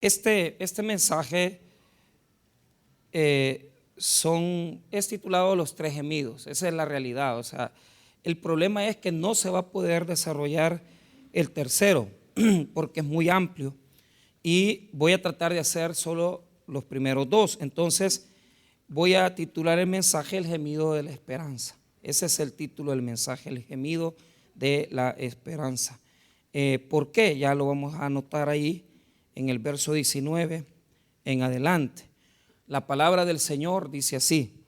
Este mensaje es titulado Los tres gemidos. Esa es la realidad. O sea, el problema es que no se va a poder desarrollar el tercero porque es muy amplio y voy a tratar de hacer solo los primeros dos. Entonces voy a titular el mensaje El gemido de la esperanza. Ese es el título del mensaje, el gemido de la esperanza. ¿Por qué? Ya lo vamos a anotar ahí en el verso 19 en adelante. La palabra del Señor dice así: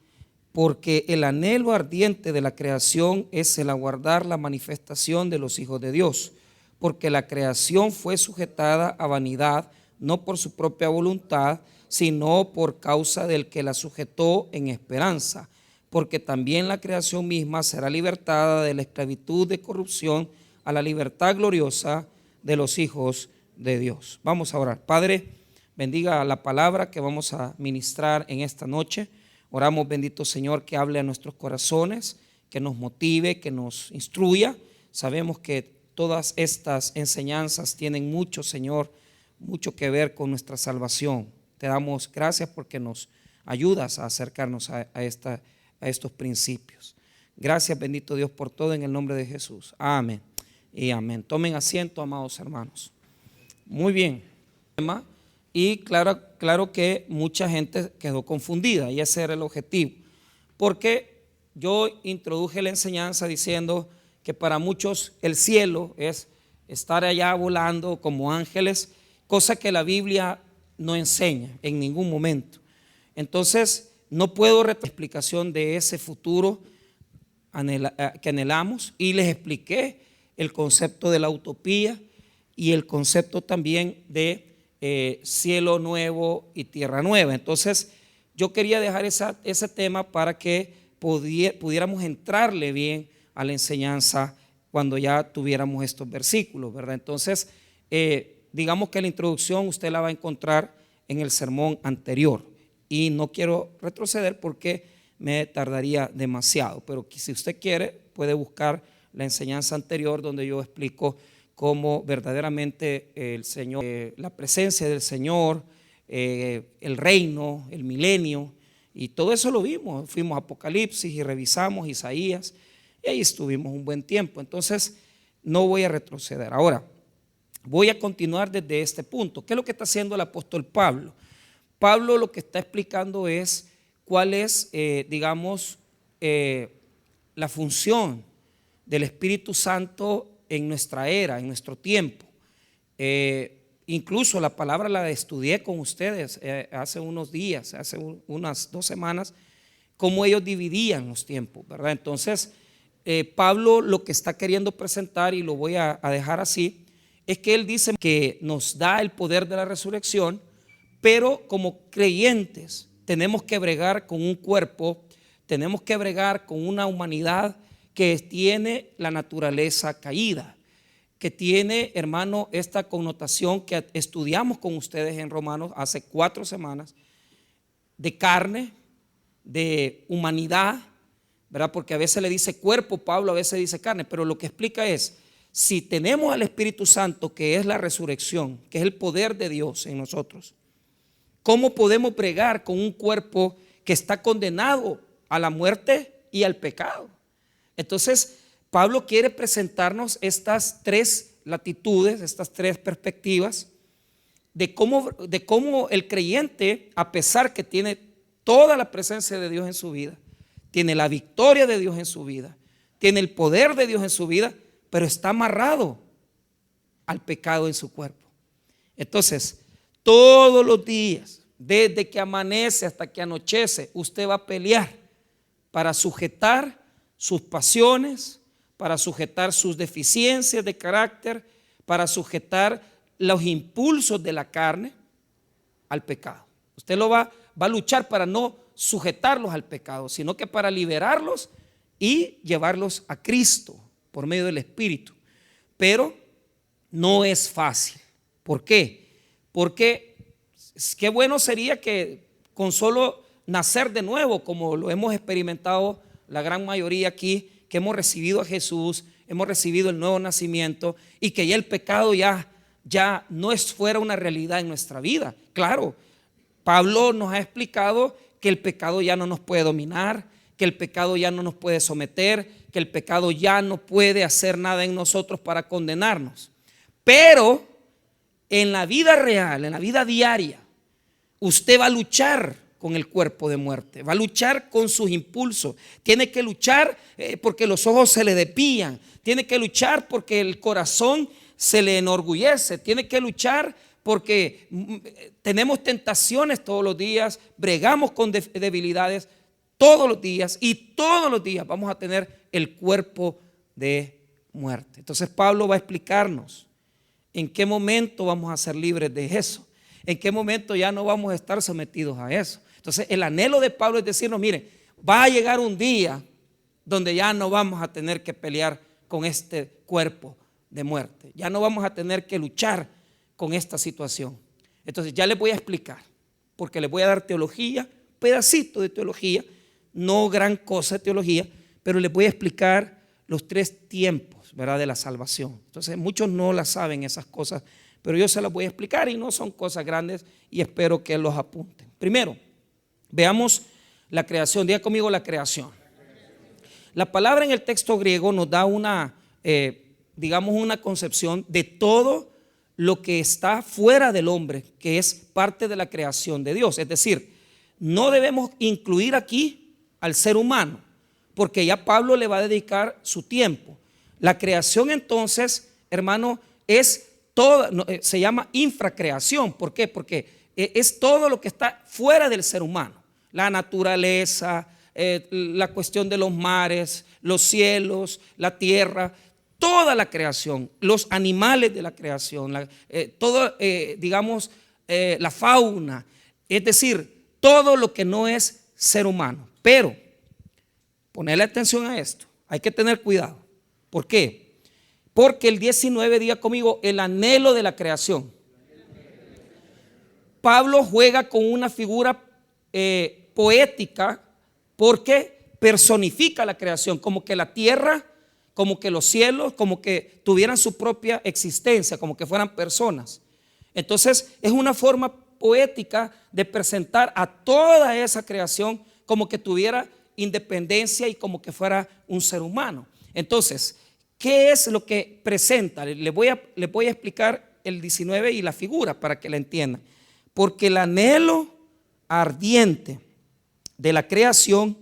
porque el anhelo ardiente de la creación es el aguardar la manifestación de los hijos de Dios, porque la creación fue sujetada a vanidad, no por su propia voluntad, sino por causa del que la sujetó en esperanza, porque también la creación misma será libertada de la esclavitud de corrupción a la libertad gloriosa de los hijos de Dios. Vamos a orar. Padre, bendiga la palabra que vamos a ministrar en esta noche. Oramos, bendito Señor, que hable a nuestros corazones, que nos motive, que nos instruya. Sabemos que todas estas enseñanzas tienen mucho, Señor, mucho que ver con nuestra salvación. Te damos gracias porque nos ayudas a acercarnos a estos principios. Gracias, bendito Dios, por todo en el nombre de Jesús. Amén y amén. Tomen asiento, amados hermanos. Muy bien. Y claro que mucha gente quedó confundida y ese era el objetivo. Porque yo introduje la enseñanza diciendo que para muchos el cielo es estar allá volando como ángeles, cosa que la Biblia no enseña en ningún momento. Entonces no puedo retener la explicación de ese futuro que anhelamos, y les expliqué el concepto de la utopía y el concepto también de cielo nuevo y tierra nueva. Entonces yo quería dejar ese tema para que pudiéramos entrarle bien a la enseñanza cuando ya tuviéramos estos versículos, ¿verdad? Entonces digamos que la introducción usted la va a encontrar en el sermón anterior y no quiero retroceder porque me tardaría demasiado, pero si usted quiere puede buscar la enseñanza anterior donde yo explico cómo verdaderamente el Señor, la presencia del Señor, el reino, el milenio, y todo eso lo vimos. Fuimos a Apocalipsis y revisamos Isaías y ahí estuvimos un buen tiempo. Entonces no voy a retroceder. Ahora voy a continuar desde este punto. ¿Qué es lo que está haciendo el apóstol Pablo? Pablo lo que está explicando es cuál es, la función del Espíritu Santo en nuestra era, en nuestro tiempo. Incluso la palabra la estudié con ustedes hace unos días, hace unas 2 semanas, cómo ellos dividían los tiempos, ¿verdad? Entonces, Pablo lo que está queriendo presentar, y lo voy a dejar así, es que él dice que nos da el poder de la resurrección, pero como creyentes tenemos que bregar con un cuerpo, tenemos que bregar con una humanidad que tiene la naturaleza caída, que tiene, hermano, esta connotación que estudiamos con ustedes en Romanos hace 4 semanas, de carne, de humanidad, ¿verdad? Porque a veces le dice cuerpo Pablo, a veces dice carne, pero lo que explica es, si tenemos al Espíritu Santo, que es la resurrección, que es el poder de Dios en nosotros, ¿cómo podemos bregar con un cuerpo que está condenado a la muerte y al pecado? Entonces Pablo quiere presentarnos estas 3 latitudes, estas 3 perspectivas de cómo el creyente, a pesar que tiene toda la presencia de Dios en su vida, tiene la victoria de Dios en su vida, tiene el poder de Dios en su vida, pero está amarrado al pecado en su cuerpo. Entonces, todos los días, desde que amanece hasta que anochece, usted va a pelear para sujetar sus pasiones, para sujetar sus deficiencias de carácter, para sujetar los impulsos de la carne al pecado. Usted lo va a luchar para no sujetarlos al pecado, sino que para liberarlos y llevarlos a Cristo por medio del Espíritu. Pero no es fácil. ¿Por qué? Porque qué bueno sería que con solo nacer de nuevo, como lo hemos experimentado la gran mayoría aquí, que hemos recibido a Jesús, hemos recibido el nuevo nacimiento y que ya el pecado ya ya no es fuera una realidad en nuestra vida. Claro, Pablo nos ha explicado que el pecado ya no nos puede dominar, que el pecado ya no nos puede someter, que el pecado ya no puede hacer nada en nosotros para condenarnos. Pero en la vida real, en la vida diaria, usted va a luchar con el cuerpo de muerte, va a luchar con sus impulsos, tiene que luchar porque los ojos se le despían, tiene que luchar porque el corazón se le enorgullece, tiene que luchar porque tenemos tentaciones todos los días, bregamos con debilidades todos los días, y todos los días vamos a tener el cuerpo de muerte. Entonces Pablo va a explicarnos en qué momento vamos a ser libres de eso, en qué momento ya no vamos a estar sometidos a eso. Entonces el anhelo de Pablo es decirnos, mire, va a llegar un día donde ya no vamos a tener que pelear con este cuerpo de muerte, ya no vamos a tener que luchar con esta situación. Entonces ya les voy a explicar, porque les voy a dar teología, pedacito de teología, no gran cosa de teología, pero les voy a explicar los 3 tiempos, ¿verdad?, de la salvación. Entonces muchos no la saben esas cosas, pero yo se las voy a explicar y no son cosas grandes y espero que los apunten. Primero, veamos la creación. Diga conmigo la creación. La palabra en el texto griego nos da una, digamos, una concepción de todo lo que está fuera del hombre, que es parte de la creación de Dios. Es decir, no debemos incluir aquí al ser humano, porque ya Pablo le va a dedicar su tiempo. La creación entonces, hermano, es toda, se llama infracreación. ¿Por qué? Porque es todo lo que está fuera del ser humano. La naturaleza, la cuestión de los mares, los cielos, la tierra, toda la creación, los animales de la creación, todo, digamos, la fauna, es decir, todo lo que no es ser humano. Pero, ponerle atención a esto, hay que tener cuidado. ¿Por qué? Porque el 19, diga conmigo, el anhelo de la creación. Pablo juega con una figura poética porque personifica la creación, como que la tierra, como que los cielos, como que tuvieran su propia existencia, como que fueran personas. Entonces es una forma poética de presentar a toda esa creación como que tuviera independencia y como que fuera un ser humano. Entonces, ¿qué es lo que presenta? Les voy a explicar el 19 y la figura para que la entiendan. Porque el anhelo ardiente de la creación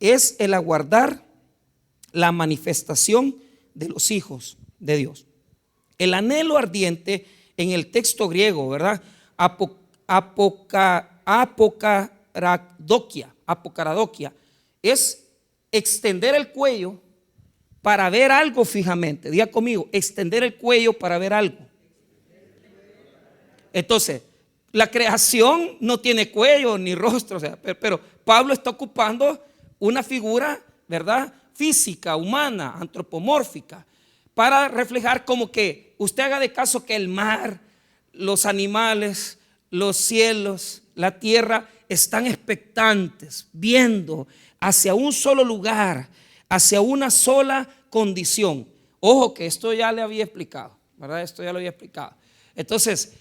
es el aguardar la manifestación de los hijos de Dios. El anhelo ardiente en el texto griego, ¿verdad? Apocaradokia, es extender el cuello para ver algo fijamente. Diga conmigo, extender el cuello para ver algo. Entonces, la creación no tiene cuello ni rostro, o sea, pero Pablo está ocupando una figura, ¿verdad?, física, humana, antropomórfica, para reflejar como que usted haga de caso que el mar, los animales, los cielos, la tierra están expectantes, viendo hacia un solo lugar, hacia una sola condición. Ojo que esto ya le había explicado, ¿verdad? Esto ya lo había explicado. Entonces,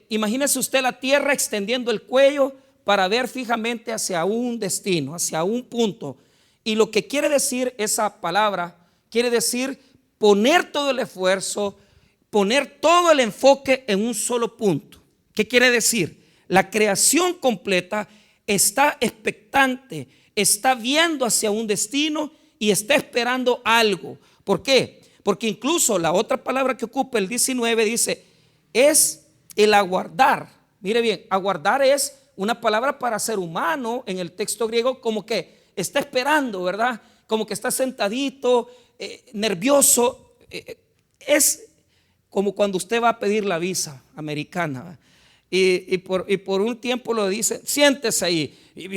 imagínese usted la tierra extendiendo el cuello para ver fijamente hacia un destino, hacia un punto. Y lo que quiere decir esa palabra, quiere decir poner todo el esfuerzo, poner todo el enfoque en un solo punto. ¿Qué quiere decir? La creación completa está expectante, está viendo hacia un destino y está esperando algo. ¿Por qué? Porque incluso la otra palabra que ocupa el 19 dice, es el aguardar. Mire bien, aguardar es una palabra para ser humano en el texto griego, como que está esperando, ¿verdad? Como que está sentadito, nervioso. Es como cuando usted va a pedir la visa americana, ¿verdad? Y por un tiempo lo dice, siéntese ahí. Y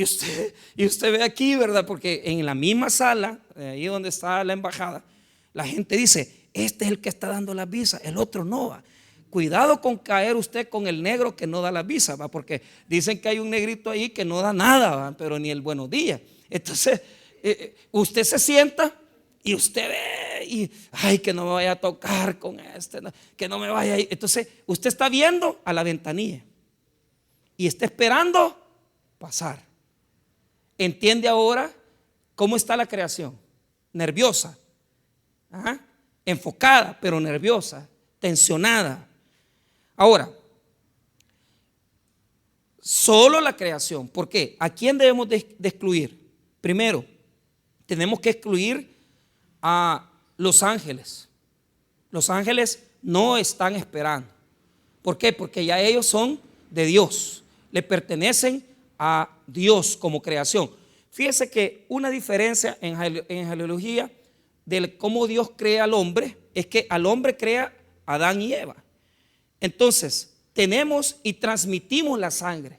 usted ve aquí, ¿verdad? Porque en la misma sala, ahí donde está la embajada, la gente dice, este es el que está dando la visa, el otro no va. Cuidado con caer usted con el negro que no da la visa, ¿va? Porque dicen que hay un negrito ahí que no da nada, ¿va? Pero ni el buenos días. Entonces usted se sienta Y usted ve, y ay, que no me vaya a tocar con este, que no me vaya a ir. Entonces, usted está viendo a la ventanilla y está esperando pasar. ¿Entiende ahora cómo está la creación? Nerviosa, ¿ah? Enfocada, pero nerviosa, tensionada. Ahora, solo la creación. ¿Por qué? ¿A quién debemos de excluir? Primero, tenemos que excluir a los ángeles. Los ángeles no están esperando. ¿Por qué? Porque ya ellos son de Dios, le pertenecen a Dios como creación. Fíjese que una diferencia en genealogía de cómo Dios crea al hombre es que al hombre crea a Adán y Eva. Entonces tenemos y transmitimos la sangre,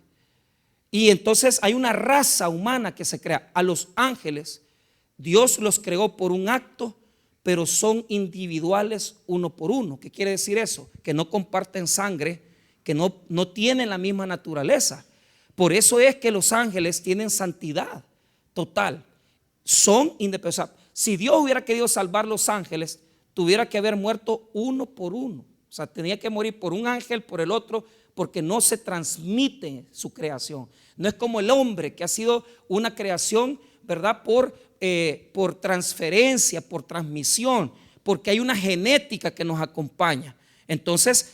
y entonces hay una raza humana que se crea. A los ángeles Dios los creó por un acto, pero son individuales uno por uno. ¿Qué quiere decir eso? Que no comparten sangre, que no tienen la misma naturaleza. Por eso es que los ángeles tienen santidad total, son independientes. Si Dios hubiera querido salvar los ángeles, tuviera que haber muerto uno por uno. O sea, tenía que morir por un ángel, por el otro, porque no se transmite su creación. No es como el hombre, que ha sido una creación, ¿verdad? Por transferencia, por transmisión, porque hay una genética que nos acompaña. Entonces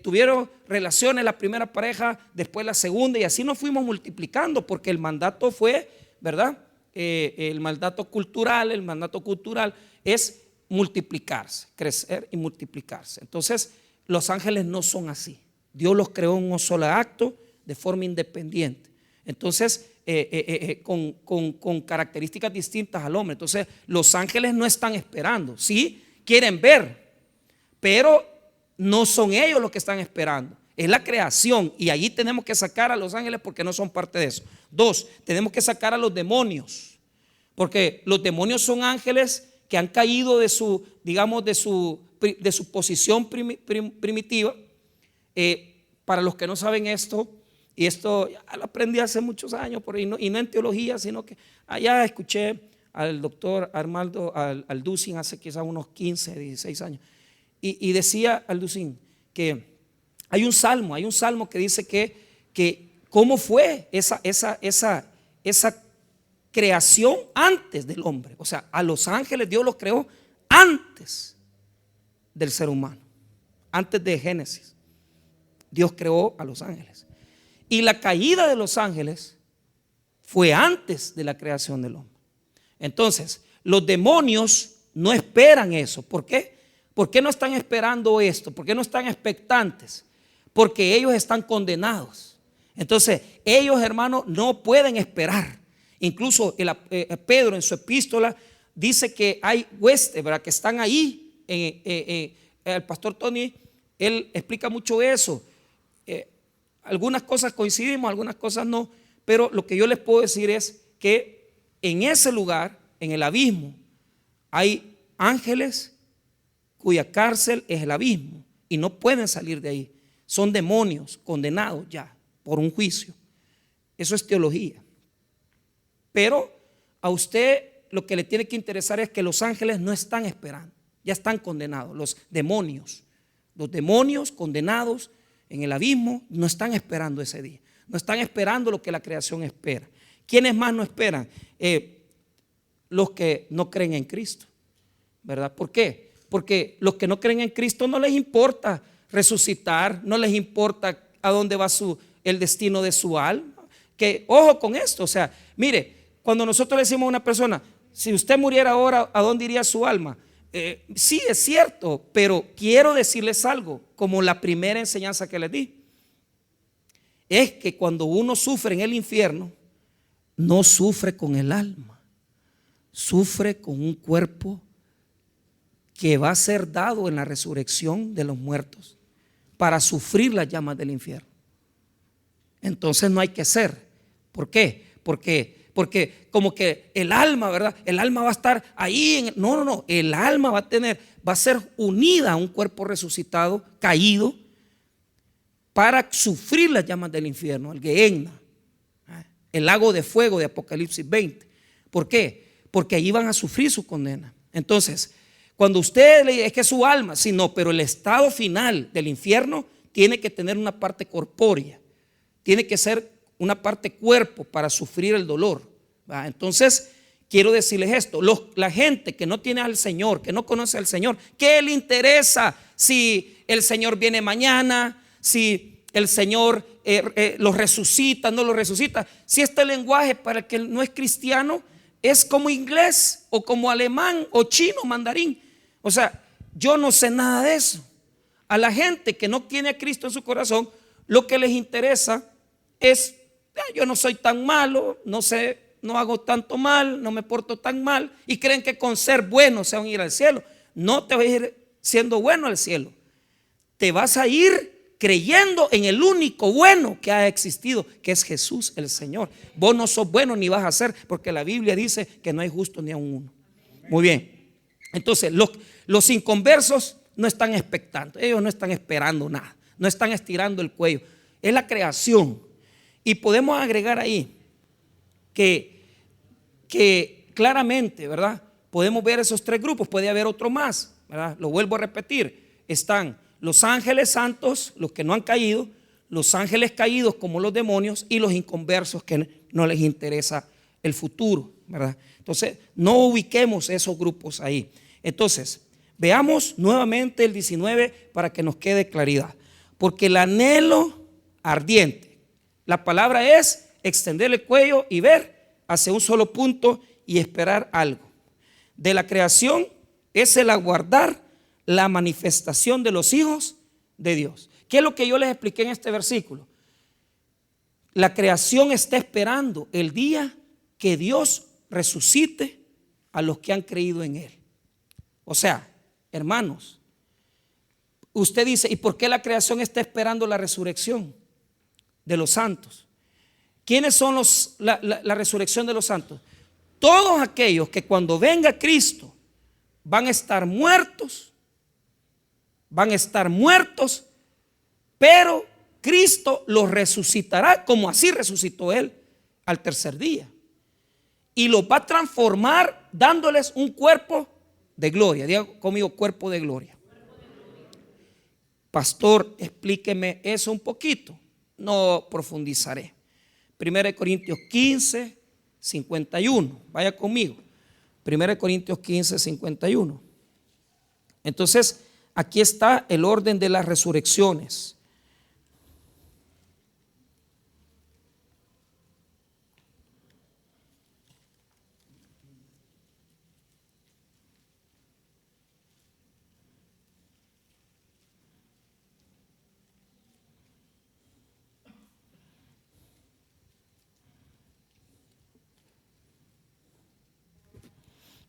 tuvieron relaciones la primera pareja, después la segunda, y así nos fuimos multiplicando, porque el mandato fue, ¿verdad? El mandato cultural es multiplicarse, crecer y multiplicarse. Entonces los ángeles no son así. Dios los creó en un solo acto, de forma independiente. Entonces con características distintas al hombre. Entonces los ángeles no están esperando. Sí quieren ver, pero no son ellos los que están esperando. Es la creación, y allí tenemos que sacar a los ángeles porque no son parte de eso. Dos, tenemos que sacar a los demonios, porque los demonios son ángeles que han caído de su, digamos, de su posición primitiva. Para los que no saben esto, y esto ya lo aprendí hace muchos años, y no en teología, sino que allá escuché al doctor Armando Alducin hace quizás unos 15, 16 años, y decía Alducin que hay un salmo que dice que cómo fue esa creación antes del hombre. O sea, a los ángeles Dios los creó antes del ser humano, antes de Génesis. Dios creó a los ángeles, y la caída de los ángeles fue antes de la creación del hombre. Entonces los demonios no esperan eso. ¿Por qué? ¿Por qué no están esperando esto? ¿Por qué no están expectantes? Porque ellos están condenados. Entonces ellos, hermanos, no pueden esperar. Incluso Pedro en su epístola dice que hay huestes, ¿verdad?, que están ahí. El pastor Tony, él explica mucho eso. Algunas cosas coincidimos, algunas cosas no, pero lo que yo les puedo decir es que en ese lugar, en el abismo, hay ángeles cuya cárcel es el abismo y no pueden salir de ahí. Son demonios condenados ya por un juicio. Eso es teología. Pero a usted lo que le tiene que interesar es que los ángeles no están esperando, ya están condenados. Los demonios condenados en el abismo no están esperando ese día, no están esperando lo que la creación espera. ¿Quiénes más no esperan? Los que no creen en Cristo, ¿verdad? ¿Por qué? Porque los que no creen en Cristo no les importa resucitar, no les importa a dónde va el destino de su alma. Que ojo con esto, o sea, mire, cuando nosotros le decimos a una persona, si usted muriera ahora, ¿a dónde iría su alma? Sí, es cierto, pero quiero decirles algo, como la primera enseñanza que les di, es que cuando uno sufre en el infierno, no sufre con el alma, sufre con un cuerpo que va a ser dado en la resurrección de los muertos para sufrir las llamas del infierno. Entonces no hay que ser. ¿Por qué? Porque como que el alma, ¿verdad? El alma va a estar ahí. No. El alma va a ser unida a un cuerpo resucitado, caído, para sufrir las llamas del infierno, el Gehenna, el lago de fuego de Apocalipsis 20. ¿Por qué? porque allí van a sufrir su condena. Entonces, cuando usted le dice, es que su alma, sí, no, pero el estado final del infierno tiene que tener una parte corpórea, tiene que ser una parte cuerpo para sufrir el dolor, ¿va? Entonces, quiero decirles esto, la gente que no tiene al Señor, que no conoce al Señor, ¿qué le interesa si el Señor viene mañana, si el Señor los resucita, no los resucita? Si este lenguaje para el que no es cristiano es como inglés o como alemán o chino, mandarín. O sea, yo no sé nada de eso. A la gente que no tiene a Cristo en su corazón, lo que les interesa es, yo no soy tan malo, no sé, no hago tanto mal, no me porto tan mal, y creen que con ser bueno se van a ir al cielo. No te vas a ir siendo bueno al cielo, te vas a ir creyendo en el único bueno que ha existido, que es Jesús el Señor. Vos no sos bueno ni vas a ser, porque la Biblia dice que no hay justo ni a uno. Muy bien. Entonces los inconversos no están expectantes, ellos no están esperando nada, no están estirando el cuello. Es la creación. Y podemos agregar ahí que claramente, ¿verdad? Podemos ver esos tres grupos, puede haber otro más, ¿verdad? Lo vuelvo a repetir, están los ángeles santos, los que no han caído, los ángeles caídos como los demonios, y los inconversos que no les interesa el futuro, ¿verdad? Entonces, no ubiquemos esos grupos ahí. Entonces, veamos nuevamente el 19 para que nos quede claridad. Porque el anhelo ardiente, la palabra es extender el cuello y ver hacia un solo punto y esperar algo. De la creación es el aguardar la manifestación de los hijos de Dios. ¿Qué es lo que yo les expliqué en este versículo? La creación está esperando el día que Dios resucite a los que han creído en Él. O sea, hermanos, usted dice, ¿y por qué la creación está esperando la resurrección de los santos? ¿Quiénes son la resurrección de los santos? Todos aquellos que cuando venga Cristo van a estar muertos, pero Cristo los resucitará como así resucitó Él al tercer día. Y los va a transformar dándoles un cuerpo de gloria. Diga conmigo, cuerpo de gloria. Pastor, explíqueme eso un poquito. No profundizaré. 1 Corintios 15, 51. Vaya conmigo. 1 Corintios 15, 51. Entonces, aquí está el orden de las resurrecciones.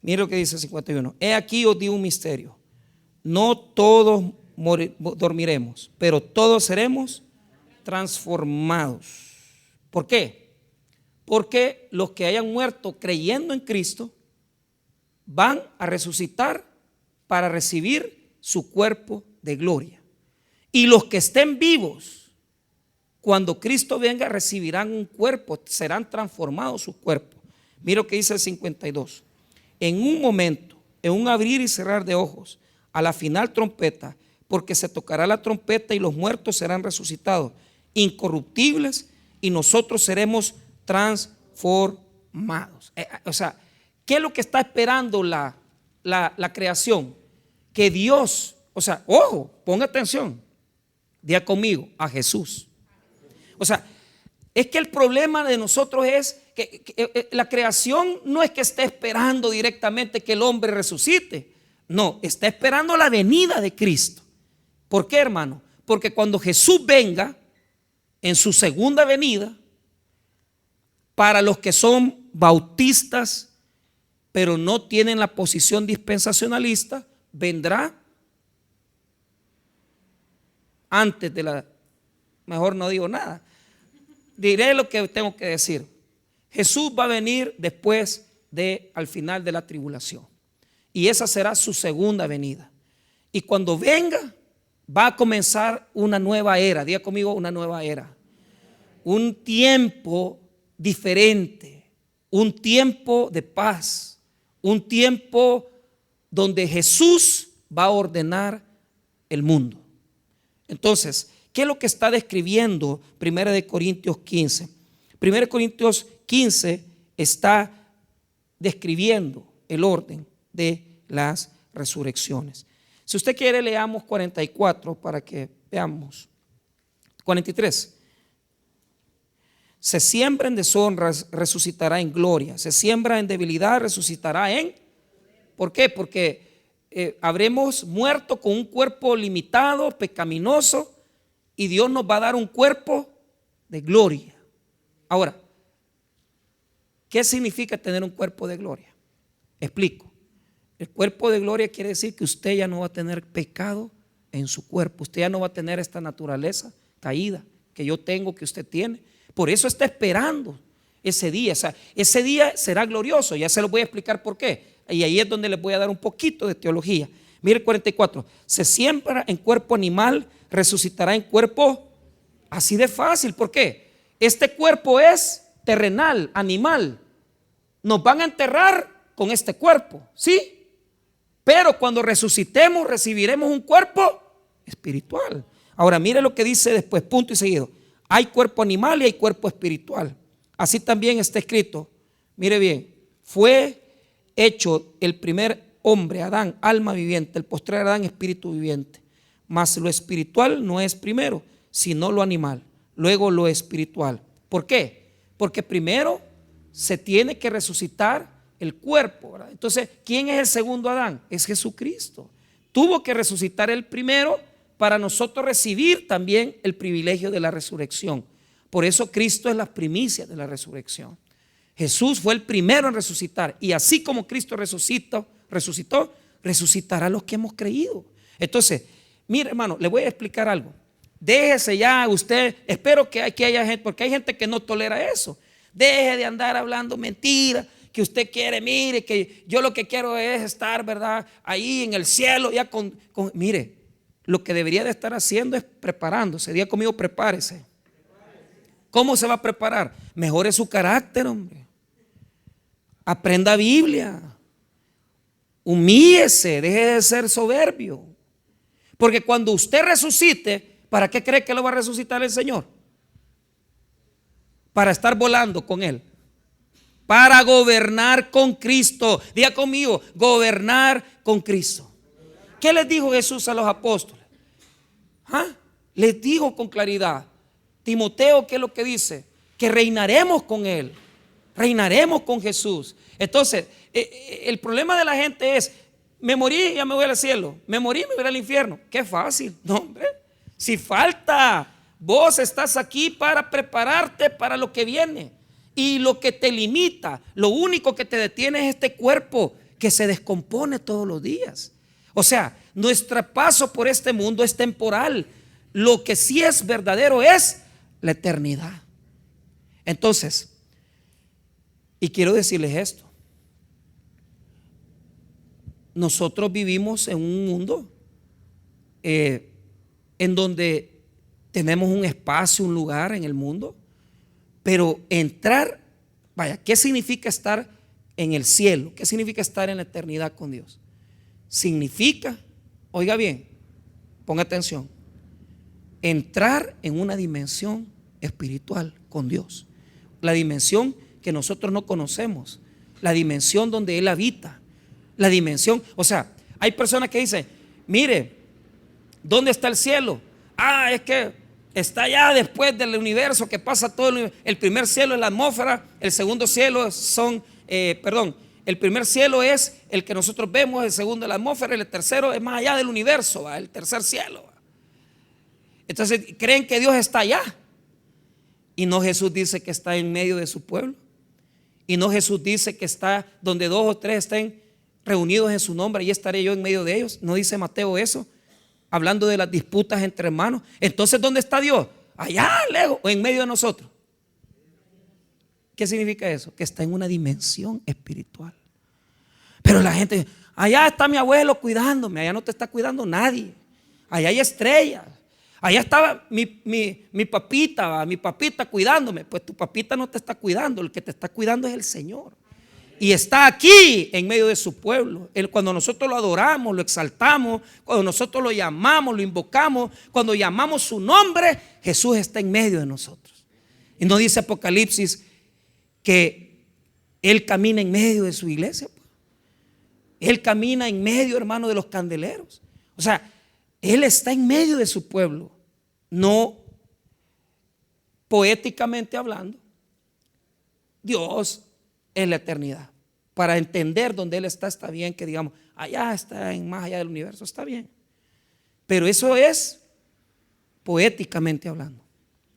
Mira lo que dice 51. He aquí os digo un misterio. No todos dormiremos, pero todos seremos transformados. ¿Por qué? Porque los que hayan muerto creyendo en Cristo van a resucitar para recibir su cuerpo de gloria. Y los que estén vivos, cuando Cristo venga, recibirán un cuerpo, serán transformados sus cuerpos. Mira lo que dice el 52. En un momento, en un abrir y cerrar de ojos, a la final trompeta, porque se tocará la trompeta y los muertos serán resucitados, incorruptibles, y nosotros seremos transformados. O sea, ¿qué es lo que está esperando la creación? Que Dios, o sea, ojo, ponga atención, diga conmigo, a Jesús. O sea, es que el problema de nosotros es que la creación no es que esté esperando directamente que el hombre resucite. No, está esperando la venida de Cristo. ¿Por qué, hermano? Porque cuando Jesús venga en su segunda venida, para los que son bautistas, pero no tienen la posición dispensacionalista, vendrá antes de la... Mejor no digo nada. Diré lo que tengo que decir. Jesús va a venir después al final de la tribulación. Y esa será su segunda venida. Y cuando venga, va a comenzar una nueva era. Diga conmigo, una nueva era. Un tiempo diferente. Un tiempo de paz. un tiempo donde Jesús va a ordenar el mundo. Entonces, ¿qué es lo que está describiendo 1 Corintios 15? 1 Corintios 15 está describiendo el orden de las resurrecciones. Si usted quiere, leamos 44 para que veamos. 43. Se siembra en deshonra, resucitará en gloria. Se siembra en debilidad, resucitará en... ¿Por qué? Porque habremos muerto con un cuerpo limitado, pecaminoso, y Dios nos va a dar un cuerpo de gloria. Ahora, ¿qué significa tener un cuerpo de gloria? Explico. El cuerpo de gloria quiere decir que usted ya no va a tener pecado en su cuerpo. Usted ya no va a tener esta naturaleza caída que yo tengo, que usted tiene. Por eso está esperando ese día. O sea, ese día será glorioso. Ya se lo voy a explicar por qué. Y ahí es donde les voy a dar un poquito de teología. Mire 44. Se siembra en cuerpo animal, resucitará en cuerpo así de fácil. ¿Por qué? Este cuerpo es terrenal, animal. Nos van a enterrar con este cuerpo, ¿sí? Pero cuando resucitemos recibiremos un cuerpo espiritual. Ahora mire lo que dice después, punto y seguido. Hay cuerpo animal y hay cuerpo espiritual. Así también está escrito. Mire bien, fue hecho el primer hombre, Adán, alma viviente, el postrer Adán, espíritu viviente. Mas lo espiritual no es primero, sino lo animal, luego lo espiritual. ¿Por qué? Porque primero se tiene que resucitar el cuerpo, ¿verdad? Entonces, ¿quién es el segundo Adán? Es Jesucristo. Tuvo que resucitar el primero para nosotros recibir también el privilegio de la resurrección. Por eso Cristo es la primicia de la resurrección. Jesús fue el primero en resucitar, y así como Cristo resucitó, resucitará los que hemos creído. Entonces, mire, hermano, le voy a explicar algo. Déjese ya usted, espero que haya gente, porque hay gente que no tolera eso. Deje de andar hablando mentiras, que usted quiere, mire, que yo lo que quiero es estar, ¿verdad?, ahí en el cielo, ya mire, lo que debería de estar haciendo es preparándose. Diga conmigo, prepárese. ¿Cómo se va a preparar? Mejore su carácter, hombre. Aprenda Biblia. Humíllese, deje de ser soberbio. Porque cuando usted resucite, ¿para qué cree que lo va a resucitar el Señor? Para estar volando con Él. Para gobernar con Cristo. Diga conmigo, gobernar con Cristo. ¿Qué les dijo Jesús a los apóstoles? Les dijo con claridad. Timoteo, ¿qué es lo que dice? Que reinaremos con Él. Reinaremos con Jesús. Entonces, el problema de la gente es: me morí, ya me voy al cielo. Me morí, me voy al infierno. Qué fácil. No, hombre. Si falta, vos estás aquí para prepararte para lo que viene. Y lo que te limita, lo único que te detiene es este cuerpo que se descompone todos los días. O sea, nuestro paso por este mundo es temporal. Lo que sí es verdadero es la eternidad. Entonces, y quiero decirles esto: nosotros vivimos en un mundo en donde tenemos un espacio, un lugar en el mundo, pero entrar, vaya, ¿qué significa estar en el cielo? ¿Qué significa estar en la eternidad con Dios? Significa, oiga bien, ponga atención, entrar en una dimensión espiritual con Dios, la dimensión que nosotros no conocemos, la dimensión donde Él habita, la dimensión, o sea, hay personas que dicen: mire, ¿dónde está el cielo? Es que está allá después del universo, que pasa todo el primer cielo es la atmósfera, el segundo cielo el primer cielo es el que nosotros vemos, el segundo es la atmósfera, el tercero es más allá del universo, ¿va? El tercer cielo, ¿va? Entonces creen que Dios está allá. Y no, Jesús dice que está en medio de su pueblo. Y no, Jesús dice que está donde 2 o 3 estén reunidos en su nombre, y estaré yo en medio de ellos. No dice Mateo eso, hablando de las disputas entre hermanos. Entonces, ¿dónde está Dios? Allá lejos, o en medio de nosotros. ¿Qué significa eso? Que está en una dimensión espiritual. Pero la gente: allá está mi abuelo cuidándome. Allá no te está cuidando nadie. Allá hay estrellas. Allá estaba mi papita cuidándome. Pues tu papita no te está cuidando. El que te está cuidando es el Señor. Y está aquí en medio de su pueblo. Cuando nosotros lo adoramos, lo exaltamos, cuando nosotros lo llamamos, lo invocamos, cuando llamamos su nombre, Jesús está en medio de nosotros. Y no dice Apocalipsis que Él camina en medio de su iglesia. Él camina en medio, hermano, de los candeleros. O sea, Él está en medio de su pueblo. No poéticamente hablando, Dios es la eternidad. Para entender dónde Él está bien que digamos, allá está, más allá del universo, está bien. Pero eso es poéticamente hablando.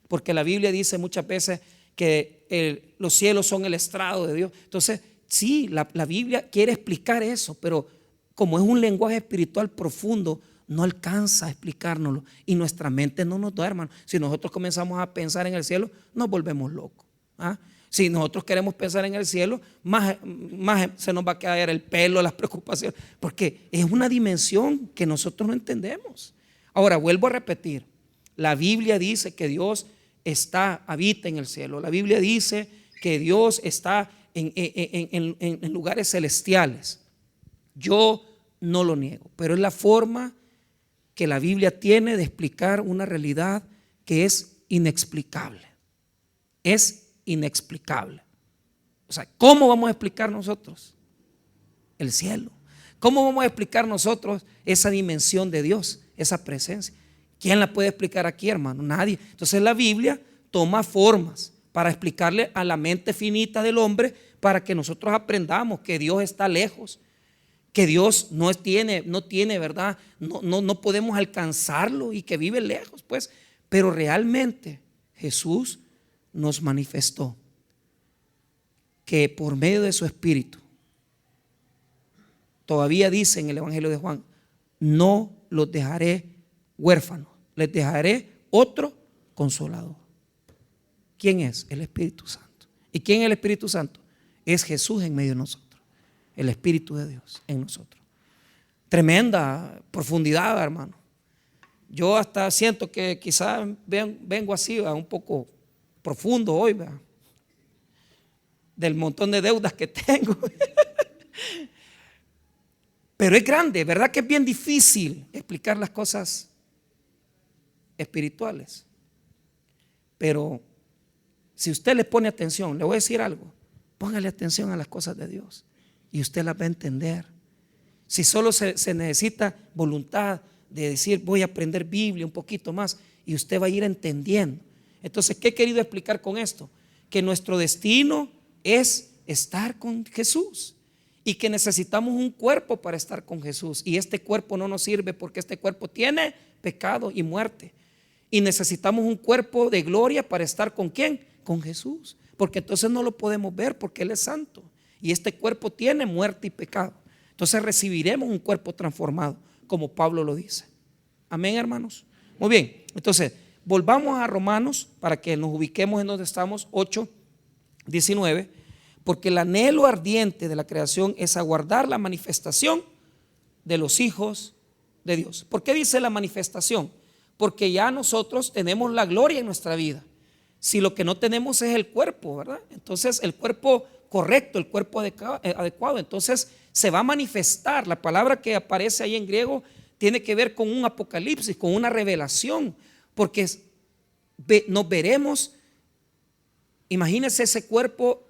Porque la Biblia dice muchas veces que los cielos son el estrado de Dios. Entonces, sí, la Biblia quiere explicar eso, pero como es un lenguaje espiritual profundo, no alcanza a explicárnoslo. Y nuestra mente no nos da, hermano. Si nosotros comenzamos a pensar en el cielo, nos volvemos locos. ¿Ah? Si nosotros queremos pensar en el cielo, más se nos va a caer el pelo, las preocupaciones, porque es una dimensión que nosotros no entendemos. Ahora, vuelvo a repetir, la Biblia dice que Dios habita en el cielo. La Biblia dice que Dios está en lugares celestiales. Yo no lo niego, pero es la forma que la Biblia tiene de explicar una realidad que es inexplicable. Es inexplicable. O sea, ¿cómo vamos a explicar nosotros el cielo? ¿Cómo vamos a explicar nosotros esa dimensión de Dios, esa presencia? ¿Quién la puede explicar aquí, hermano? Nadie. Entonces la Biblia toma formas para explicarle a la mente finita del hombre, para que nosotros aprendamos que Dios está lejos, que Dios no tiene, ¿verdad? No podemos alcanzarlo y que vive lejos, pues. Pero realmente Jesús nos manifestó que por medio de su Espíritu, todavía dice en el Evangelio de Juan, no los dejaré huérfanos, les dejaré otro consolador. ¿Quién es? El Espíritu Santo. ¿Y quién es el Espíritu Santo? Es Jesús en medio de nosotros, el Espíritu de Dios en nosotros. Tremenda profundidad, hermano. Yo hasta siento que quizás vengo así, un poco profundo hoy, ¿verdad? Del montón de deudas que tengo. Pero es grande, ¿verdad? Que es bien difícil explicar las cosas espirituales. Pero si usted le pone atención, le voy a decir algo, póngale atención a las cosas de Dios y usted las va a entender. Si solo se necesita voluntad de decir, voy a aprender Biblia un poquito más, y usted va a ir entendiendo. Entonces, ¿qué he querido explicar con esto? Que nuestro destino es estar con Jesús y que necesitamos un cuerpo para estar con Jesús, y este cuerpo no nos sirve porque este cuerpo tiene pecado y muerte, y necesitamos un cuerpo de gloria para estar ¿con quién? Con Jesús, porque entonces no lo podemos ver porque Él es santo y este cuerpo tiene muerte y pecado. Entonces recibiremos un cuerpo transformado, como Pablo lo dice. Amén, hermanos. Muy bien, entonces volvamos a Romanos para que nos ubiquemos en donde estamos, 8:19, porque el anhelo ardiente de la creación es aguardar la manifestación de los hijos de Dios. ¿Por qué dice la manifestación? Porque ya nosotros tenemos la gloria en nuestra vida. Si lo que no tenemos es el cuerpo, ¿verdad? Entonces el cuerpo correcto, el cuerpo adecuado, entonces se va a manifestar. La palabra que aparece ahí en griego tiene que ver con un apocalipsis, con una revelación, porque nos veremos. Imagínense ese cuerpo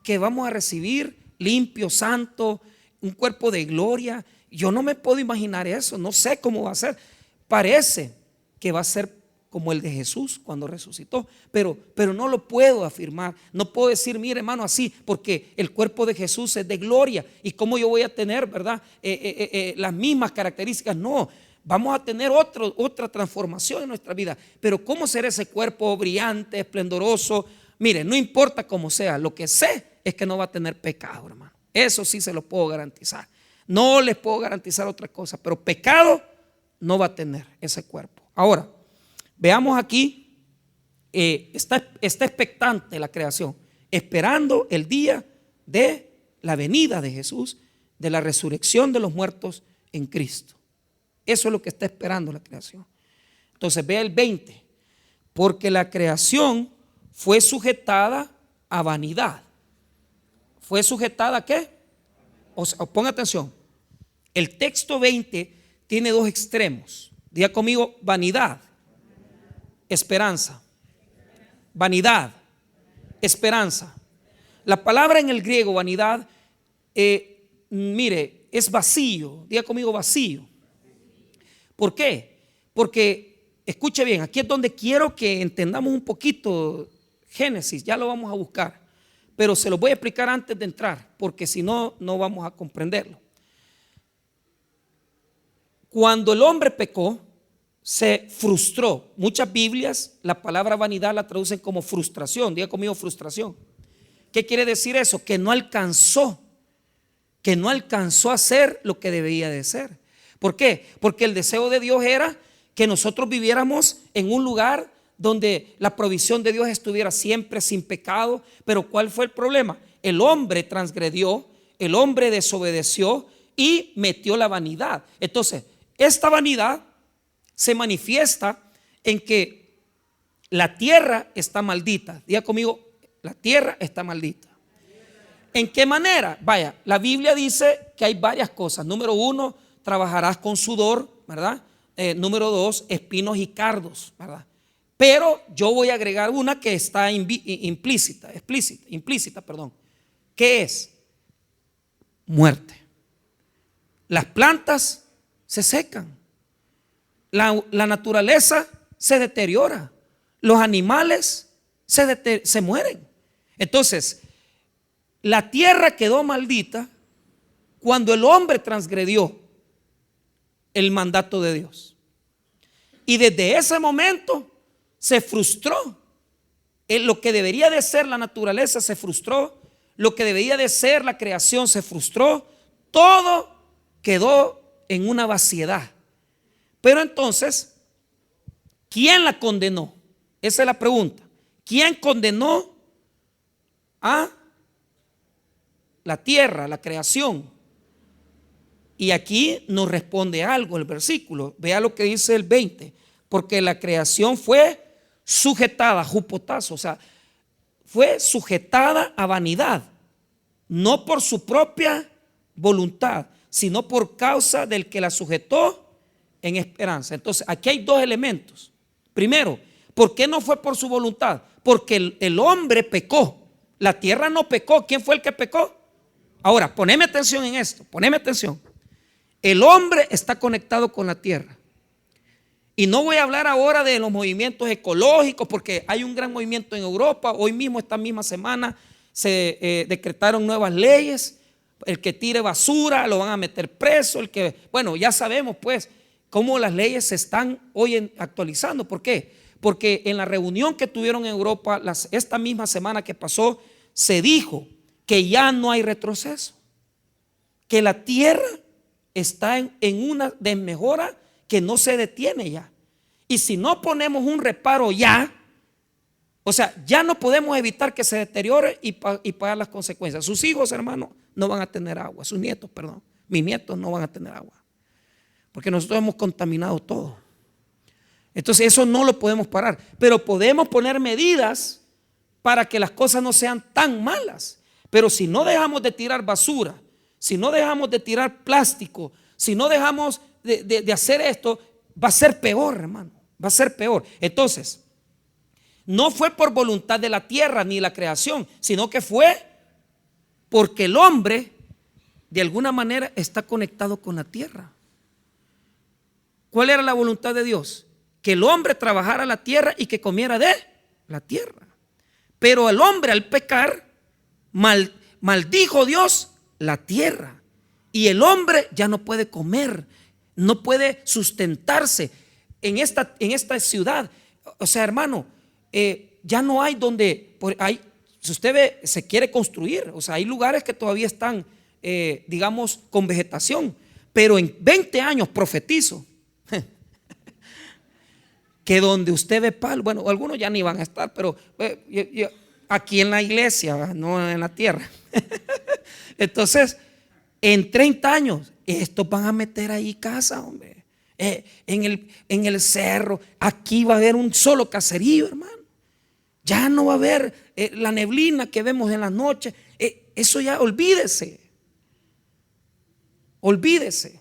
que vamos a recibir, limpio, santo, un cuerpo de gloria. Yo no me puedo imaginar eso, no sé cómo va a ser. Parece que va a ser como el de Jesús cuando resucitó, pero no lo puedo afirmar. No puedo decir, mire, hermano, así, porque el cuerpo de Jesús es de gloria, y cómo yo voy a tener, ¿verdad? Las mismas características. No, vamos a tener otra transformación en nuestra vida. Pero ¿cómo será ese cuerpo brillante, esplendoroso? Mire, no importa cómo sea, lo que sé es que no va a tener pecado, hermano. Eso sí se lo puedo garantizar. No les puedo garantizar otra cosa, pero pecado no va a tener ese cuerpo. Ahora, veamos aquí, está expectante la creación, esperando el día de la venida de Jesús, de la resurrección de los muertos en Cristo. Eso es lo que está esperando la creación. Entonces vea el 20, porque la creación fue sujetada a vanidad. ¿Fue sujetada a qué? O sea, ponga atención. El texto 20 tiene dos extremos. Diga conmigo: vanidad, esperanza. Vanidad, esperanza. La palabra en el griego vanidad, mire, es vacío. Diga conmigo: vacío. ¿Por qué? Porque, escuche bien, aquí es donde quiero que entendamos un poquito Génesis. Ya lo vamos a buscar, pero se lo voy a explicar antes de entrar, porque si no, no vamos a comprenderlo. Cuando el hombre pecó, se frustró. Muchas Biblias la palabra vanidad la traducen como frustración. Diga conmigo: frustración. ¿Qué quiere decir eso? Que no alcanzó a hacer lo que debía de ser. ¿Por qué? Porque el deseo de Dios era que nosotros viviéramos en un lugar donde la provisión de Dios estuviera siempre sin pecado. Pero ¿cuál fue el problema? El hombre transgredió, el hombre desobedeció y metió la vanidad. Entonces, esta vanidad se manifiesta en que la tierra está maldita. Diga conmigo: la tierra está maldita. ¿En qué manera? Vaya, la Biblia dice que hay varias cosas. Número 1, trabajarás con sudor, ¿verdad? Número 2, espinos y cardos, ¿verdad? Pero yo voy a agregar una que está implícita. ¿Qué es? Muerte. Las plantas se secan. La naturaleza se deteriora. Los animales se mueren. Entonces, la tierra quedó maldita cuando el hombre transgredió el mandato de Dios. Y desde ese momento se frustró. Lo que debería de ser la naturaleza se frustró. Lo que debería de ser la creación se frustró. Todo quedó en una vaciedad. Pero entonces, ¿quién la condenó? Esa es la pregunta. ¿Quién condenó a la tierra, la creación? Y aquí nos responde algo el versículo. Vea lo que dice el 20. Porque la creación fue sujetada, jupotazo, o sea, fue sujetada a vanidad, no por su propia voluntad, sino por causa del que la sujetó en esperanza. Entonces, aquí hay dos elementos. Primero, ¿por qué no fue por su voluntad? Porque el hombre pecó. La tierra no pecó. ¿Quién fue el que pecó? Ahora, poneme atención en esto, poneme atención. El hombre está conectado con la tierra. Y no voy a hablar ahora de los movimientos ecológicos, porque hay un gran movimiento en Europa. Hoy mismo, esta misma semana, se decretaron nuevas leyes. El que tire basura lo van a meter preso. Bueno, ya sabemos pues cómo las leyes se están hoy actualizando. ¿Por qué? Porque en la reunión que tuvieron en Europa esta misma semana que pasó, se dijo que ya no hay retroceso, que la tierra está en una desmejora que no se detiene ya. Y si no ponemos un reparo ya, o sea, ya no podemos evitar que se deteriore y pagar las consecuencias. Sus hijos, hermanos, no van a tener agua. Sus nietos, perdón, mis nietos no van a tener agua, porque nosotros hemos contaminado todo. Entonces eso no lo podemos parar, pero podemos poner medidas para que las cosas no sean tan malas. Pero si no dejamos de tirar basura, si no dejamos de tirar plástico, si no dejamos de hacer esto, va a ser peor, hermano, va a ser peor. Entonces, no fue por voluntad de la tierra ni la creación, sino que fue porque el hombre de alguna manera está conectado con la tierra. ¿Cuál era la voluntad de Dios? Que el hombre trabajara la tierra y que comiera de la tierra. Pero el hombre, al pecar, maldijo Dios la tierra, y el hombre ya no puede comer, no puede sustentarse en esta ciudad. O sea, hermano, ya no hay donde si usted ve, se quiere construir. O sea, hay lugares que todavía están digamos con vegetación, pero en 20 años profetizo que donde usted ve palo, bueno, algunos ya ni van a estar, pero aquí en la iglesia, no en la tierra. Entonces, en 30 años, estos van a meter ahí casa, hombre. En el cerro, aquí va a haber un solo caserío, hermano. Ya no va a haber la neblina que vemos en las noches. Eso ya olvídese. Olvídese.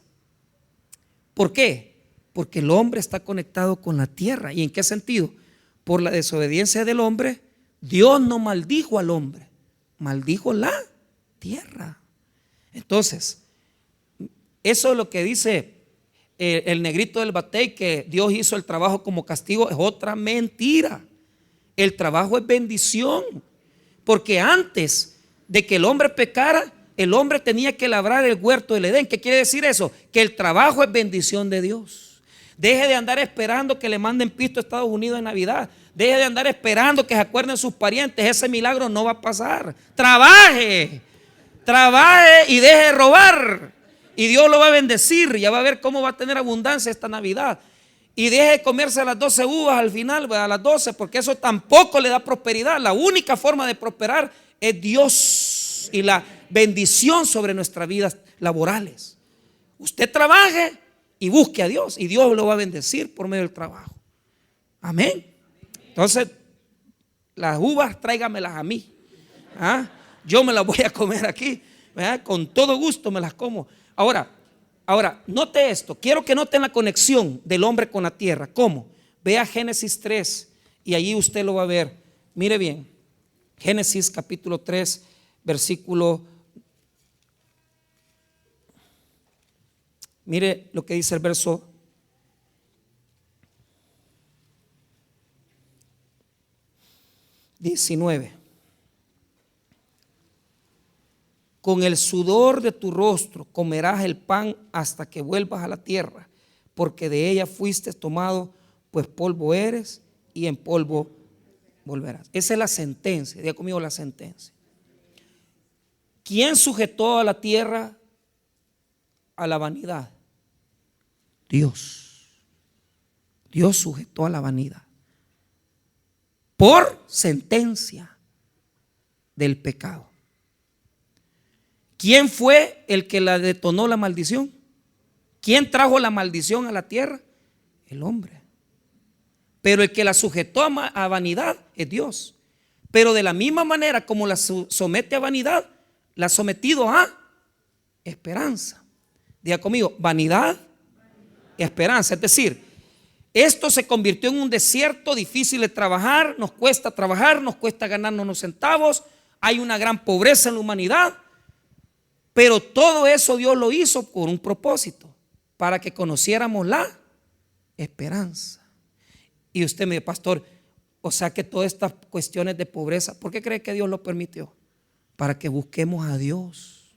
¿Por qué? Porque el hombre está conectado con la tierra. ¿Y en qué sentido? Por la desobediencia del hombre, Dios no maldijo al hombre, maldijo la tierra. Entonces, eso es lo que dice el negrito del batey, que Dios hizo el trabajo como castigo, es otra mentira. El trabajo es bendición, porque antes de que el hombre pecara, el hombre tenía que labrar el huerto del Edén. ¿Qué quiere decir eso? Que el trabajo es bendición de Dios. Deje de andar esperando que le manden pisto a Estados Unidos en Navidad. Deje de andar esperando que se acuerden sus parientes. Ese milagro no va a pasar. Trabaje, trabaje y deje de robar, y Dios lo va a bendecir. Ya va a ver cómo va a tener abundancia esta Navidad. Y deje de comerse las 12 uvas al final, a las 12, porque eso tampoco le da prosperidad. La única forma de prosperar es Dios y la bendición sobre nuestras vidas laborales. Usted trabaje y busque a Dios, y Dios lo va a bendecir por medio del trabajo. Amén. Entonces, las uvas tráigamelas a mí. Yo me las voy a comer aquí, ¿verdad? Con todo gusto me las como. Ahora, note esto. Quiero que noten la conexión del hombre con la tierra. ¿Cómo? Vea Génesis 3 y allí usted lo va a ver. Mire bien, Génesis capítulo 3, versículo. Mire lo que dice el verso 19. Con el sudor de tu rostro comerás el pan hasta que vuelvas a la tierra, porque de ella fuiste tomado, pues polvo eres y en polvo volverás. Esa es la sentencia. Diga conmigo la sentencia. ¿Quién sujetó a la tierra a la vanidad? Dios. Dios sujetó a la vanidad por sentencia del pecado. ¿Quién fue el que la detonó la maldición? ¿Quién trajo la maldición a la tierra? El hombre. Pero el que la sujetó a vanidad es Dios. Pero de la misma manera como la somete a vanidad, la ha sometido a esperanza. Diga conmigo, vanidad y esperanza. Es decir, esto se convirtió en un desierto difícil de trabajar, nos cuesta ganarnos unos centavos, hay una gran pobreza en la humanidad. Pero todo eso Dios lo hizo con un propósito, para que conociéramos la esperanza. Y usted me dice, pastor, o sea que todas estas cuestiones de pobreza, ¿por qué cree que Dios lo permitió? Para que busquemos a Dios.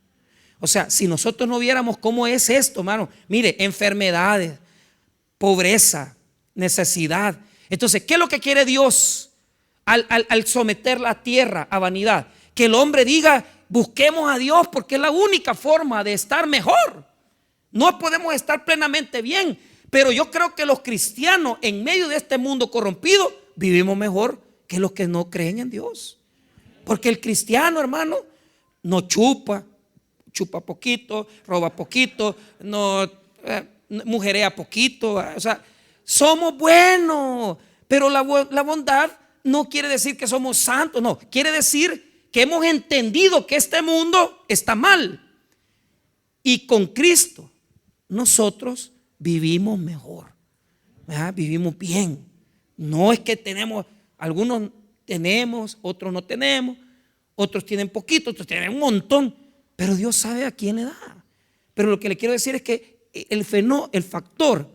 O sea, si nosotros no viéramos cómo es esto, hermano, mire, enfermedades, pobreza, necesidad. Entonces, ¿qué es lo que quiere Dios al someter la tierra a vanidad? Que el hombre diga, busquemos a Dios, porque es la única forma de estar mejor. No podemos estar plenamente bien, pero yo creo que los cristianos en medio de este mundo corrompido vivimos mejor que los que no creen en Dios. Porque el cristiano, hermano, no chupa poquito, roba poquito, no mujerea poquito. O sea, somos buenos, pero la bondad no quiere decir que somos santos, no, quiere decir que hemos entendido que este mundo está mal, y con Cristo nosotros vivimos mejor, ¿verdad? Vivimos bien. No es que tenemos, algunos tenemos, otros no tenemos, otros tienen poquito, otros tienen un montón, pero Dios sabe a quién le da. Pero lo que le quiero decir es que el factor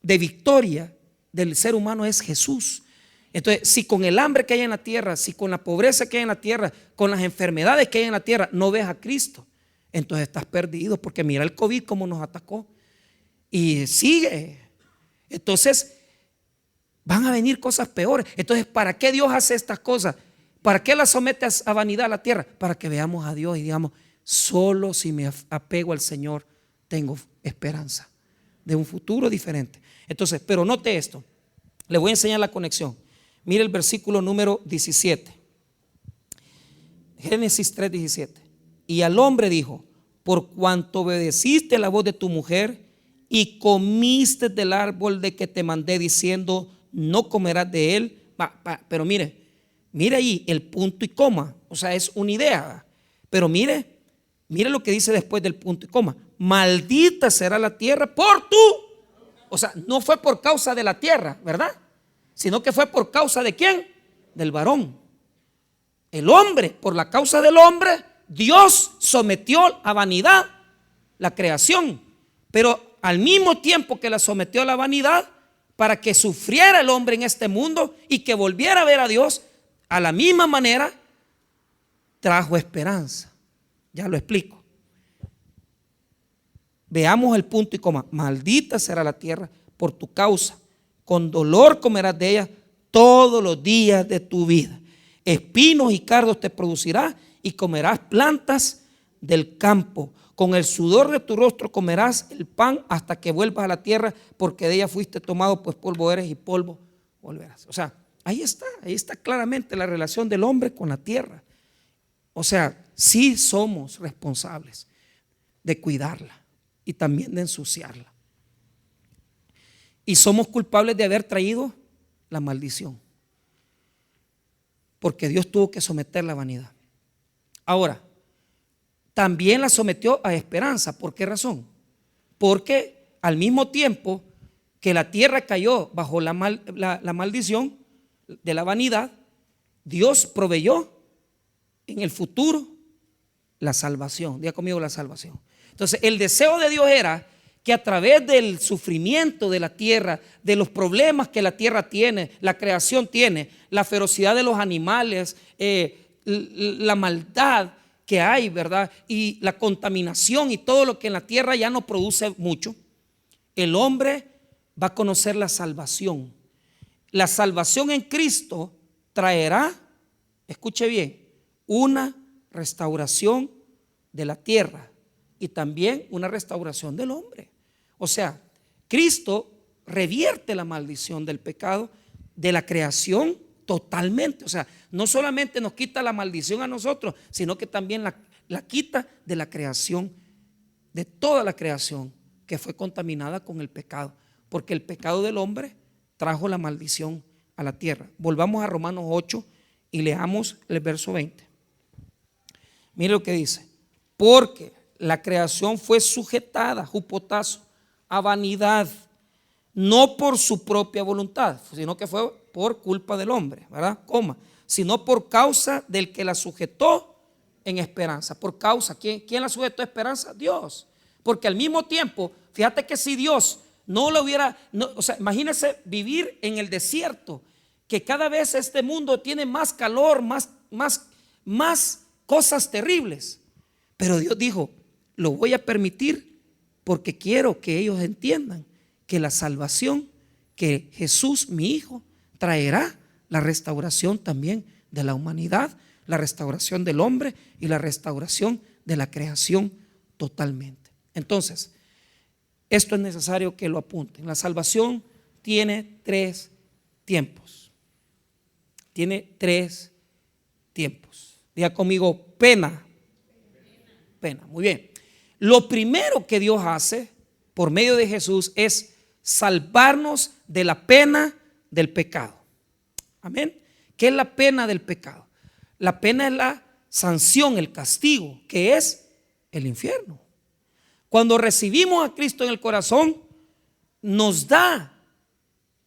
de victoria del ser humano es Jesús. Entonces, si con el hambre que hay en la tierra, si con la pobreza que hay en la tierra, con las enfermedades que hay en la tierra, no ves a Cristo, entonces estás perdido, porque mira el COVID cómo nos atacó y sigue. Entonces van a venir cosas peores. Entonces, ¿para qué Dios hace estas cosas? ¿Para qué las somete a vanidad a la tierra? Para que veamos a Dios y digamos, solo si me apego al Señor tengo esperanza de un futuro diferente. Entonces, pero note esto, le voy a enseñar la conexión. Mire el versículo número 17. Génesis 3:17. Y al hombre dijo, por cuanto obedeciste la voz de tu mujer y comiste del árbol de que te mandé diciendo, no comerás de él. Pero mire ahí el punto y coma. O sea, es una idea. Pero mire lo que dice después del punto y coma. Maldita será la tierra por tú. O sea, no fue por causa de la tierra, ¿verdad? Sino que fue por causa de ¿quién? Del varón. El hombre, por la causa del hombre, Dios sometió a vanidad la creación. Pero al mismo tiempo que la sometió a la vanidad, para que sufriera el hombre en este mundo y que volviera a ver a Dios, a la misma manera trajo esperanza. Ya lo explico. Veamos el punto y coma. Maldita será la tierra por tu causa. Con dolor comerás de ella todos los días de tu vida. Espinos y cardos te producirá y comerás plantas del campo. Con el sudor de tu rostro comerás el pan hasta que vuelvas a la tierra, porque de ella fuiste tomado, pues polvo eres y polvo volverás. O sea, ahí está claramente la relación del hombre con la tierra. O sea, sí somos responsables de cuidarla y también de ensuciarla. Y somos culpables de haber traído la maldición, porque Dios tuvo que someter la vanidad. Ahora, también la sometió a esperanza. ¿Por qué razón? Porque al mismo tiempo que la tierra cayó bajo la maldición de la vanidad, Dios proveyó en el futuro la salvación. Diga conmigo, la salvación. Entonces, el deseo de Dios era que a través del sufrimiento de la tierra, de los problemas que la tierra tiene, la creación tiene, la ferocidad de los animales, la maldad que hay, ¿verdad? Y la contaminación y todo lo que en la tierra ya no produce mucho, el hombre va a conocer la salvación. La salvación en Cristo traerá, escuche bien, una restauración de la tierra y también una restauración del hombre. O sea, Cristo revierte la maldición del pecado de la creación totalmente. O sea, no solamente nos quita la maldición a nosotros, sino que también la quita de la creación, de toda la creación que fue contaminada con el pecado, porque el pecado del hombre trajo la maldición a la tierra. Volvamos a Romanos 8 y leamos el verso 20. Mire lo que dice: porque la creación fue sujetada, jupotazo, a vanidad, no por su propia voluntad, sino que fue por culpa del hombre, ¿verdad? Sino por causa del que la sujetó en esperanza. Por causa, ¿quién la sujetó a esperanza? Dios. Porque al mismo tiempo, fíjate que si Dios no lo hubiera, o sea, imagínense vivir en el desierto, que cada vez este mundo tiene más calor, más cosas terribles. Pero Dios dijo, lo voy a permitir porque quiero que ellos entiendan que la salvación que Jesús, mi Hijo, traerá la restauración también de la humanidad, la restauración del hombre y la restauración de la creación totalmente. Entonces, esto es necesario que lo apunten. La salvación tiene 3 tiempos. Tiene 3 tiempos. Diga conmigo, pena. Pena, muy bien. Lo primero que Dios hace por medio de Jesús es salvarnos de la pena del pecado. Amén. ¿Qué es la pena del pecado? La pena es la sanción, el castigo, que es el infierno. Cuando recibimos a Cristo en el corazón, nos da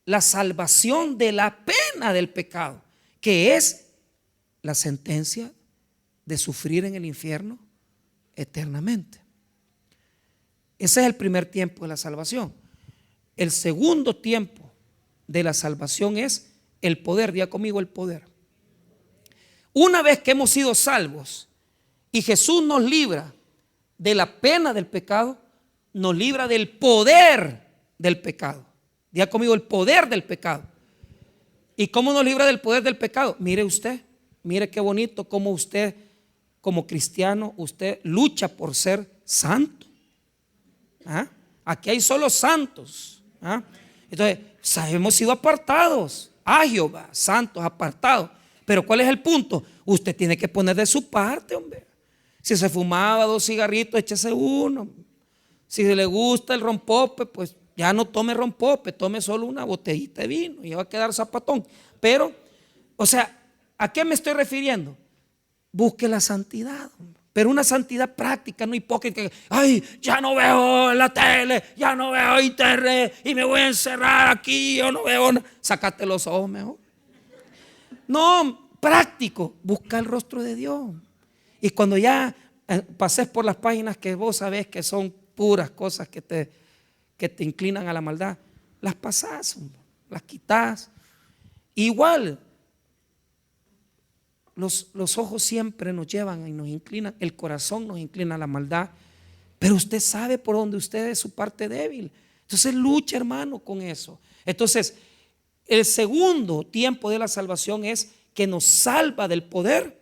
la salvación de la pena del pecado, que es la sentencia de sufrir en el infierno eternamente. Ese es el primer tiempo de la salvación. El segundo tiempo de la salvación es el poder. Diga conmigo, el poder. Una vez que hemos sido salvos y Jesús nos libra de la pena del pecado, nos libra del poder del pecado. Diga conmigo, el poder del pecado. ¿Y cómo nos libra del poder del pecado? Mire usted, mire qué bonito cómo usted, como cristiano, usted lucha por ser santo. ¿Ah? Aquí hay solo santos. ¿Ah? Entonces, hemos sido apartados a Jehová, santos, apartados. Pero ¿cuál es el punto? Usted tiene que poner de su parte, hombre. Si se fumaba 2 cigarritos, échese uno. Si le gusta el rompope, pues ya no tome rompope, tome solo una botellita de vino y va a quedar zapatón. Pero, o sea, ¿a qué me estoy refiriendo? Busque la santidad, hombre. pero una santidad práctica, no hipócrita. Ay, ya no veo la tele, ya no veo internet y me voy a encerrar aquí, yo no veo nada. Sácate los ojos mejor. No, práctico, busca el rostro de Dios. Y cuando ya pases por las páginas que vos sabés que son puras cosas que te inclinan a la maldad, las pasás, las quitas. Igual, los ojos siempre nos llevan y nos inclinan, el corazón nos inclina a la maldad, pero usted sabe por dónde usted es su parte débil. Entonces lucha, hermano, con eso. Entonces, el segundo tiempo de la salvación es que nos salva del poder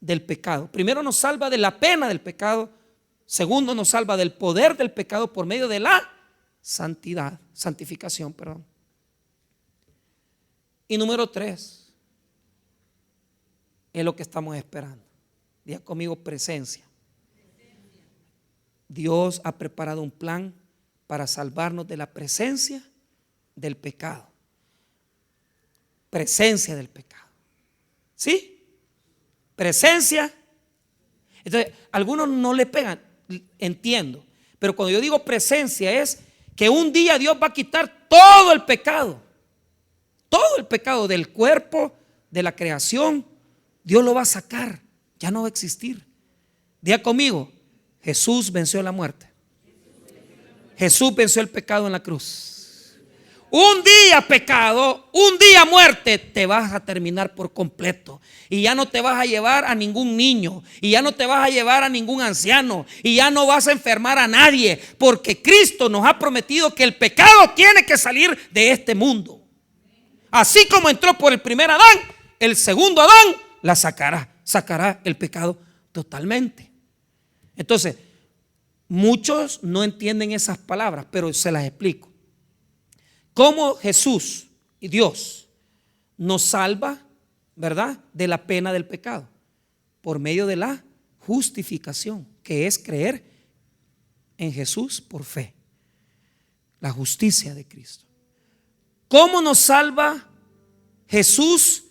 del pecado. Primero nos salva de la pena del pecado. Segundo nos salva del poder del pecado por medio de la santificación. Y número 3 es lo que estamos esperando. Diga conmigo: presencia. Dios ha preparado un plan para salvarnos de la presencia del pecado. Presencia del pecado. ¿Sí? Presencia. Entonces, algunos no le pegan, entiendo. Pero cuando yo digo presencia es que un día Dios va a quitar todo el pecado. Todo el pecado del cuerpo, de la creación. Dios lo va a sacar, ya no va a existir. Diga conmigo: Jesús venció la muerte. Jesús venció el pecado en la cruz. Un día pecado, un día muerte, te vas a terminar por completo. Y ya no te vas a llevar a ningún niño, y ya no te vas a llevar a ningún anciano, y ya no vas a enfermar a nadie, porque Cristo nos ha prometido que el pecado tiene que salir de este mundo. Así como entró por el primer Adán, el segundo Adán la sacará el pecado totalmente. Entonces, muchos no entienden esas palabras, pero se las explico. Cómo Jesús y Dios nos salva, ¿verdad?, de la pena del pecado por medio de la justificación, que es creer en Jesús por fe, la justicia de Cristo. ¿Cómo nos salva Jesús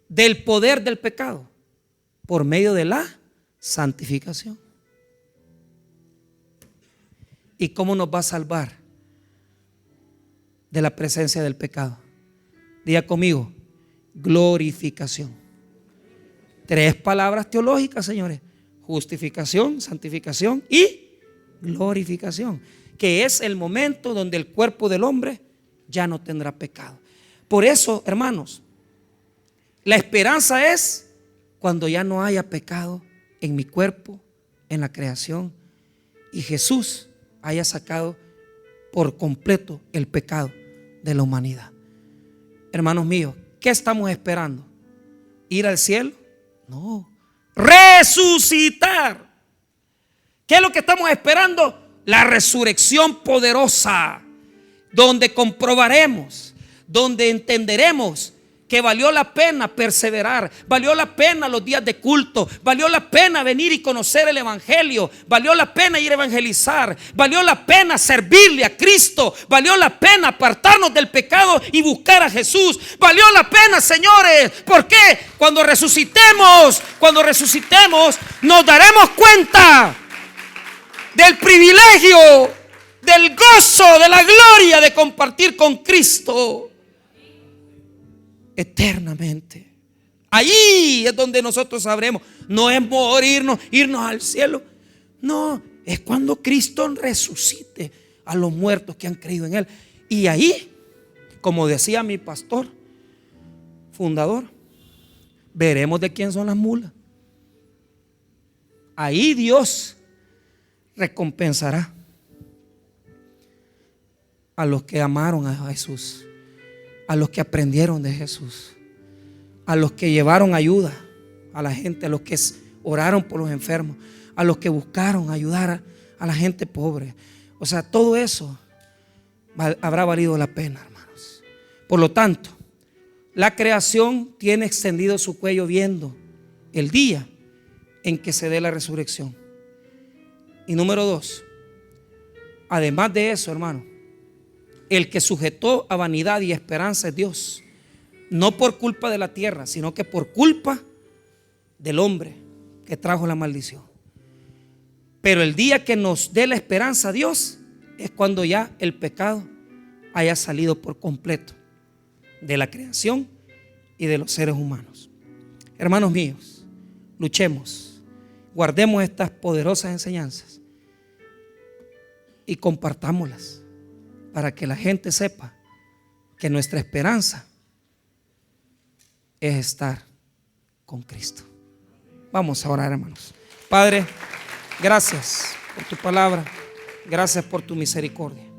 del poder del pecado? Por medio de la santificación. ¿Y cómo nos va a salvar de la presencia del pecado? Diga conmigo: glorificación. 3 palabras teológicas, señores: justificación, santificación y glorificación, que es el momento donde el cuerpo del hombre ya no tendrá pecado. Por eso, hermanos, la esperanza es cuando ya no haya pecado en mi cuerpo, en la creación, y Jesús haya sacado por completo el pecado de la humanidad. Hermanos míos, ¿qué estamos esperando? ¿Ir al cielo? No, resucitar. ¿Qué es lo que estamos esperando? La resurrección poderosa, donde comprobaremos, donde entenderemos que valió la pena perseverar, valió la pena los días de culto, valió la pena venir y conocer el evangelio, valió la pena ir a evangelizar, valió la pena servirle a Cristo, valió la pena apartarnos del pecado y buscar a Jesús, valió la pena, señores. ¿Por qué? Cuando resucitemos nos daremos cuenta del privilegio, del gozo, de la gloria de compartir con Cristo eternamente. Allí es donde nosotros sabremos. No es morirnos, irnos al cielo. No, es cuando Cristo resucite a los muertos que han creído en Él. Y ahí, como decía mi pastor fundador, veremos de quién son las mulas. Ahí Dios recompensará a los que amaron a Jesús, a los que aprendieron de Jesús, a los que llevaron ayuda a la gente, a los que oraron por los enfermos, a los que buscaron ayudar a la gente pobre. O sea, todo eso habrá valido la pena, hermanos. Por lo tanto, la creación tiene extendido su cuello viendo el día en que se dé la resurrección. Y número 2, además de eso, hermano, el que sujetó a vanidad y esperanza es Dios. No por culpa de la tierra, sino que por culpa del hombre que trajo la maldición. Pero el día que nos dé la esperanza a Dios es cuando ya el pecado haya salido por completo de la creación y de los seres humanos. Hermanos míos, luchemos, guardemos estas poderosas enseñanzas y compartámoslas para que la gente sepa que nuestra esperanza es estar con Cristo. Vamos a orar, hermanos. Padre, gracias por tu palabra, gracias por tu misericordia.